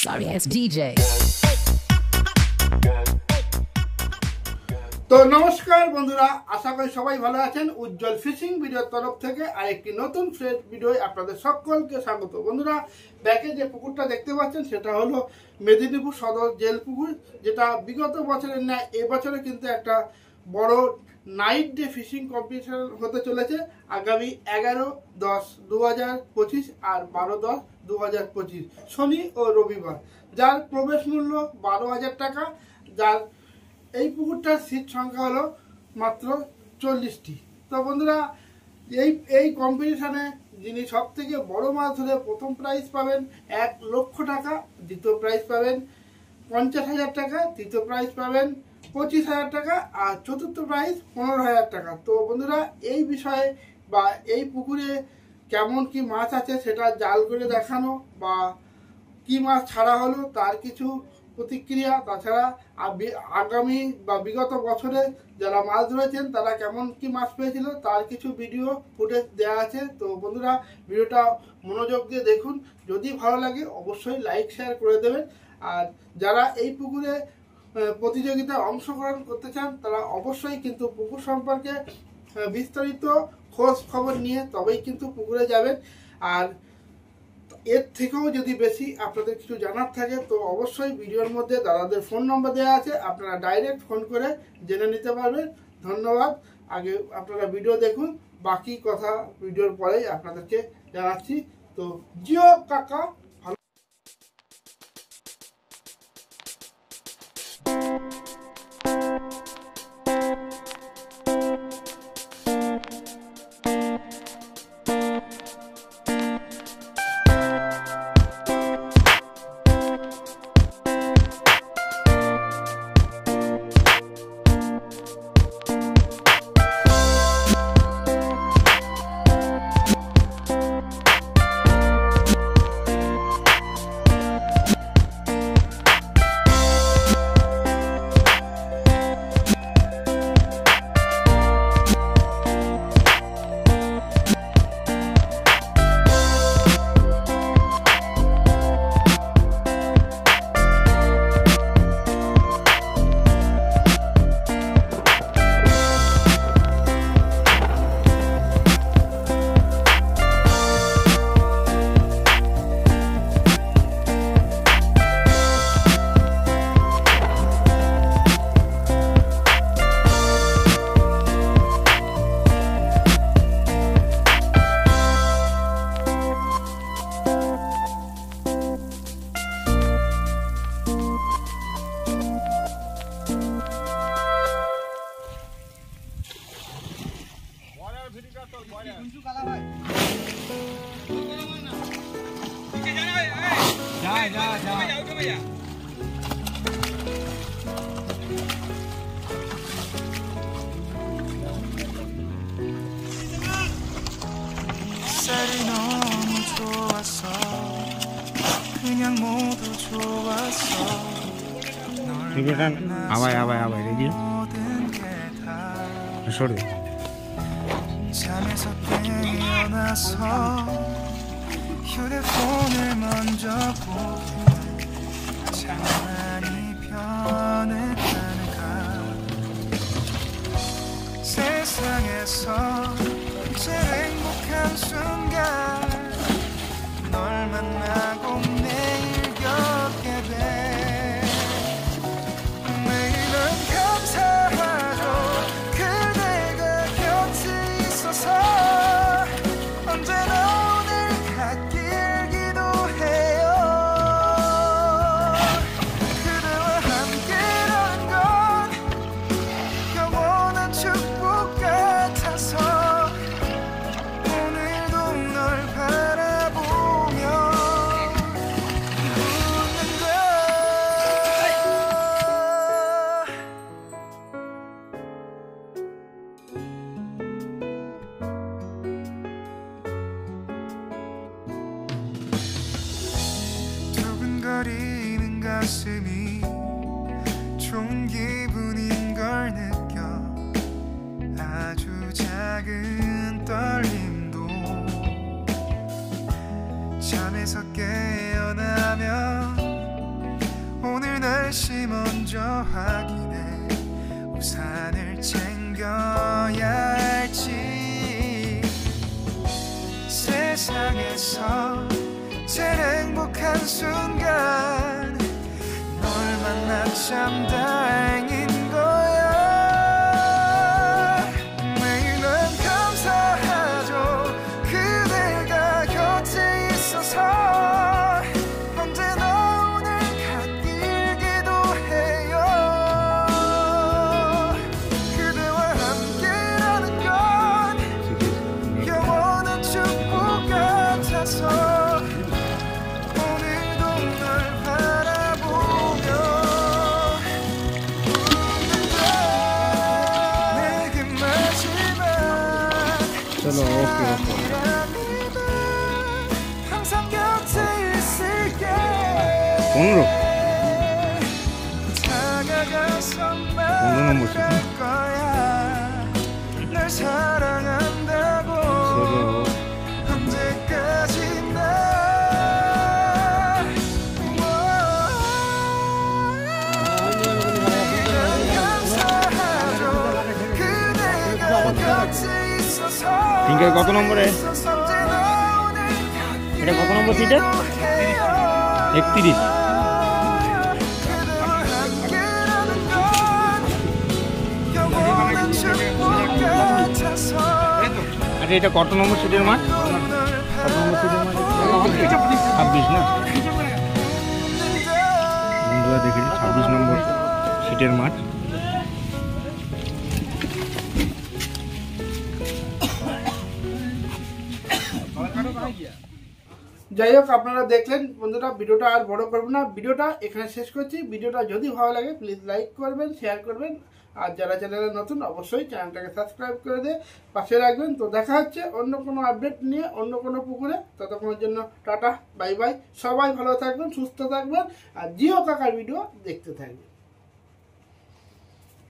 Sorry ass DJ. তো নমস্কার বন্ধুরা, আশা করি সবাই ভালো আছেন। উজ্জ্বল ফিশিং ভিডিওর তরফ থেকে আরেকটি নতুন ফ্রেশ ভিডিও আপনাদের সকলকে স্বাগত। বন্ধুরা, ব্যাকে যে পুকুরটা দেখতে পাচ্ছেন সেটা হলো মেদিনীপুর সদর জেল পুকুর, যেটা বিগত বছরের ন্যায় এবছরে কিন্তু একটা বড় নাইট ডে ফিশিং কম্পিটিশন হতে চলেছে আগামী 11-10-2025 আর 12-10-2025 শনি ও রবিবার, যার প্রবেশ মূল্য 12,000 টাকা। যার এই পুকুরটার সিট সংখ্যা হলো মাত্র 40টি। তো বন্ধুরা, এই কম্পিটিশনে যিনি সব থেকে বড় মাছ ধরে প্রথম প্রাইজ পাবেন 1 লক্ষ টাকা, দ্বিতীয় প্রাইজ পাবেন 50,000 টাকা, তৃতীয় প্রাইজ পাবেন 25,000 টাকা আর চতুর্থ প্রাইজ 15,000 টাকা। তো বন্ধুরা, এই বিষয়ে বা এই পুকুরে কেমন কি মাছ আছে সেটা জাল করে দেখানো বা কি মাছ ছাড়া হলো তার কিছু প্রতিক্রিয়া, তাছাড়া আগামী বা বিগত বছরে যারা মাছ ধরেছেন তারা কেমন কি মাছ পেয়েছিল তার কিছু ভিডিও ফুটেজ দেওয়া আছে। তো বন্ধুরা, ভিডিওটা মনোযোগ দিয়ে দেখুন। যদি ভালো লাগে অবশ্যই লাইক শেয়ার করে দেবেন। আর যারা এই পুকুরে প্রতিযোগিতায় অংশগ্রহণ করতে চান তারা অবশ্যই কিন্তু পুকুর সম্পর্কে বিস্তারিত খোঁজ খবর নিয়ে তবেই কিন্তু পুকুরে যাবেন। আর এর থেকেও যদি বেশি আপনাদের কিছু জানার থাকে তো অবশ্যই ভিডিওর মধ্যে দাদাদের ফোন নম্বর দেওয়া আছে, আপনারা ডাইরেক্ট ফোন করে জেনে নিতে পারবেন। ধন্যবাদ। আগে আপনারা ভিডিও দেখুন, বাকি কথা ভিডিওর পরেই আপনাদেরকে জানাচ্ছি। তো জিও কাকা ভালো। 햇살이 너무 좋았어. 그냥 모두 좋았어. 널 만나서 모든 게 다 잠에서 깨어나서 휴대폰을 먼저 보고 장난이 변했다는가. 세상에서 제일 행복한 순간 널 만나고 매일 겪게 돼. 매일은 감사하죠 그대가 곁에 있어서. 언제나 오늘 갓길 기도해요. 그대와 함께라는 건 영원한 축복 같아서. 오늘도 널 바라보며 웃는 거야. 두근거리는 가슴이 좋은 기분인 걸 느껴. 아주 작은 떨림도 잠에서 깨어나면 날씨 먼저 확인해 우산을 챙겨야 할지 세상에서 제일 행복한 순간 널 만나 참 다행인 거야 매일 난 감사하죠 그대가 곁에 있어서 언제나 오늘 갓길기도 해요 그대와 함께라는 건 영원한 축복 같아서 오늘도 널 바라보며 웃는다 내게 마지막 사랑이라는 항상 곁에 있을게 오늘은 다가가서 오늘은 뭐지? 말할 거야 널 사랑한다고 언제까지나 감사하죠 그대가 곁에 있어서 빙결 কত নম্বরে? এটা কত নম্বর সিটে? 31 আচ্ছা এটা কত নম্বর সিটের মাঠ? কত নম্বর সিটের মাঠ? 26 না বন্ধুরা দেখেছি 26 নম্বর সিটের মাঠ যাই হোক আপনারা দেখলেন বন্ধুরা ভিডিওটা আর বড় করবো না ভিডিওটা এখানে শেষ করছি ভিডিওটা যদি ভালো লাগে প্লিজ লাইক করবেন শেয়ার করবেন আর যারা চ্যানেলে নতুন অবশ্যই চ্যানেলটাকে সাবস্ক্রাইব করে দিয়ে পাশে রাখবেন তো দেখা হচ্ছে অন্য কোনো আপডেট নিয়ে অন্য কোনো পুকুরে ততক্ষণের জন্য টাটা বাই বাই সবাই ভালো থাকবেন সুস্থ থাকবেন আর জিও কাকার ভিডিও দেখতে থাকবেন